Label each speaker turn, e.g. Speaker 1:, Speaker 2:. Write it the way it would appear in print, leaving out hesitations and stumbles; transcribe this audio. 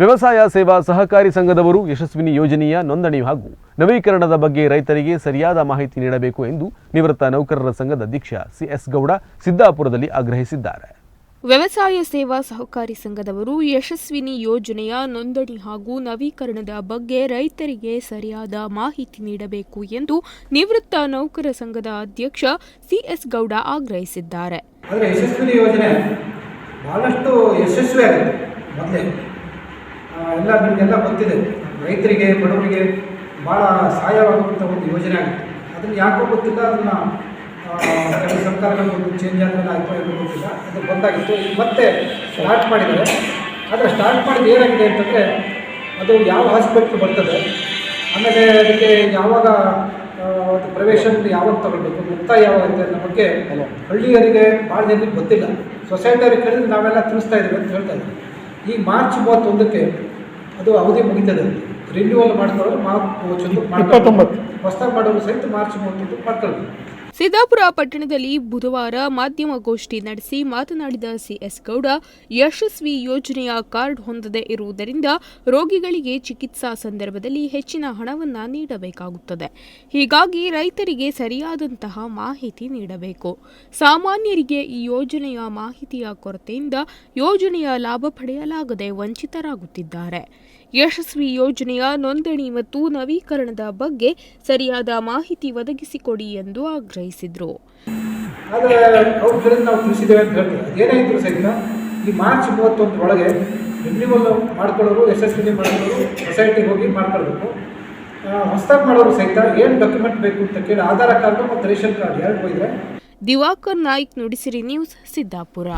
Speaker 1: ವ್ಯವಸಾಯ ಸೇವಾ ಸಹಕಾರಿ ಸಂಘದವರು ಯಶಸ್ವಿನಿ ಯೋಜನೆಯ ನೋಂದಣಿ ಹಾಗೂ ನವೀಕರಣದ ಬಗ್ಗೆ ರೈತರಿಗೆ ಸರಿಯಾದ ಮಾಹಿತಿ ನೀಡಬೇಕು ಎಂದು ನಿವೃತ್ತ ನೌಕರರ ಸಂಘದ ಅಧ್ಯಕ್ಷ ಸಿಎಸ್ ಗೌಡ ಸಿದ್ದಾಪುರದಲ್ಲಿ ಆಗ್ರಹಿಸಿದ್ದಾರೆ.
Speaker 2: ವ್ಯವಸಾಯ ಸೇವಾ ಸಹಕಾರಿ ಸಂಘದವರು ಯಶಸ್ವಿನಿ ಯೋಜನೆಯ ನೋಂದಣಿ ಹಾಗೂ ನವೀಕರಣದ ಬಗ್ಗೆ ರೈತರಿಗೆ ಸರಿಯಾದ ಮಾಹಿತಿ ನೀಡಬೇಕು ಎಂದು ನಿವೃತ್ತ ನೌಕರ ಸಂಘದ ಅಧ್ಯಕ್ಷ ಸಿಎಸ್ ಗೌಡ ಆಗ್ರಹಿಸಿದ್ದಾರೆ.
Speaker 3: ಯಶಸ್ವಿನಿ ಯೋಜನೆ ಬಹಳಷ್ಟು ಯಶಸ್ವಿಯಾಗಿದೆ. ಮೊದಲೇ ನಿಮಗೆಲ್ಲ ಗೊತ್ತಿದೆ, ರೈತರಿಗೆ ಬಡವರಿಗೆ ಭಾಳ ಸಹಾಯವಾಗುವಂಥ ಒಂದು ಯೋಜನೆ ಆಗಿದೆ. ಅದನ್ನು ಯಾಕೋ ಗೊತ್ತಿಲ್ಲ, ಅದನ್ನು ಕೆಲವು ಸರ್ಕಾರಗಳು ಚೇಂಜ್ ಆದಮೇಲೆ ಆಯ್ತು ಏನೋ ಗೊತ್ತಿಲ್ಲ, ಅದು ಬಂದಾಗಿತ್ತು. ಈಗ ಮತ್ತೆ ಸ್ಟಾರ್ಟ್ ಮಾಡಿದ್ದಾರೆ. ಆದರೆ ಸ್ಟಾರ್ಟ್ ಮಾಡಿದ ಏನಾಗಿದೆ ಅಂತಂದರೆ, ಅದು ಯಾವ ಹಾಸ್ಪಿಟ್ಲ್ ಬರ್ತದೆ, ಆಮೇಲೆ ಅದಕ್ಕೆ ಯಾವಾಗ ಅದು ಪ್ರವೇಶ ಯಾವಾಗ ತಗೊಳ್ಬೇಕು, ಮುಕ್ತಾಯ ಯಾವಾಗ ಅಂತ ಅನ್ನೋ ಬಗ್ಗೆ ಹಳ್ಳಿಯರಿಗೆ ಭಾಳ ಜನರಿಗೆ ಗೊತ್ತಿಲ್ಲ. ಸೊಸೈಟಿಯವ್ರಿಗೆ ಕೇಳಿದ್ರೆ ನಾವೆಲ್ಲ ತಿಳಿಸ್ತಾ ಇದ್ದೀವಿ ಅಂತ ಹೇಳ್ತಾ ಇದ್ದೀವಿ. ಈಗ ಮಾರ್ಚ್ 31ಕ್ಕೆ ಅದು ಅವಧಿ ಮುಗಿತದೆ. ರಿನ್ಯೂವಲ್ ಮಾಡ್ಕೊಳ್ಳೋರು ಹೊಸದಾಗಿ ಮಾಡೋರು ಸಹಿತ ಮಾರ್ಚ್ 31 ಮಾಡ್ಕೊಳ್ಬೇಕು.
Speaker 2: ಸಿದ್ದಾಪುರ ಪಟ್ಟಣದಲ್ಲಿ ಬುಧವಾರ ಮಾಧ್ಯಮಗೋಷ್ಠಿ ನಡೆಸಿ ಮಾತನಾಡಿದ ಸಿಎಸ್ ಗೌಡ, ಯಶಸ್ವಿ ಯೋಜನೆಯ ಕಾರ್ಡ್ ಹೊಂದದೇ ಇರುವುದರಿಂದ ರೋಗಿಗಳಿಗೆ ಚಿಕಿತ್ಸಾ ಸಂದರ್ಭದಲ್ಲಿ ಹೆಚ್ಚಿನ ಹಣವನ್ನು ನೀಡಬೇಕಾಗುತ್ತದೆ. ಹೀಗಾಗಿ ರೈತರಿಗೆ ಸರಿಯಾದಂತಹ ಮಾಹಿತಿ ನೀಡಬೇಕು. ಸಾಮಾನ್ಯರಿಗೆ ಈ ಯೋಜನೆಯ ಮಾಹಿತಿಯ ಕೊರತೆಯಿಂದ ಯೋಜನೆಯ ಲಾಭ ಪಡೆಯಲಾಗದೆ ವಂಚಿತರಾಗುತ್ತಿದ್ದಾರೆ. ಯಶಸ್ವಿ ಯೋಜನೆಯ ನೋಂದಣಿ ಮತ್ತು ನವೀಕರಣದ ಬಗ್ಗೆ ಸರಿಯಾದ ಮಾಹಿತಿ ಒದಗಿಸಿಕೊಡಿ ಎಂದು ಆಗ್ರಹಿಸಿದರು.
Speaker 3: ಆದರೆ ಅವ್ರ ಕಡೆ ನಾವು ತಿಳಿಸಿದ್ದೇವೆ ಅಂತ ಹೇಳ್ತಾರೆ. ಏನಾಯಿತು ಸಹಿತ ಈ ಮಾರ್ಚ್ 31 ಒಳಗೆ ರಿನ್ಯೂವಲ್ ಮಾಡ್ಕೊಳ್ಳೋರು, ಯಶಸ್ವಿನಿ ಮಾಡ್ಕೊಳ್ಳೋರು ಸೊಸೈಟಿಗೆ ಹೋಗಿ ಮಾಡ್ಕೊಳ್ಬೇಕು. ಹೊಸದಾಗಿ ಮಾಡೋರು ಸಹಿತ ಏನು ಡಾಕ್ಯುಮೆಂಟ್ ಬೇಕು ಅಂತ ಕೇಳಿ ಆಧಾರ್ ಕಾರ್ಡು ಮತ್ತು ರೇಷನ್ ಕಾರ್ಡ್ 2 ಇದ್ರೆ.
Speaker 2: ದಿವಾಕರ್ ನಾಯ್ಕ್, ನುಡಿಸಿರಿ ನ್ಯೂಸ್, ಸಿದ್ದಾಪುರ.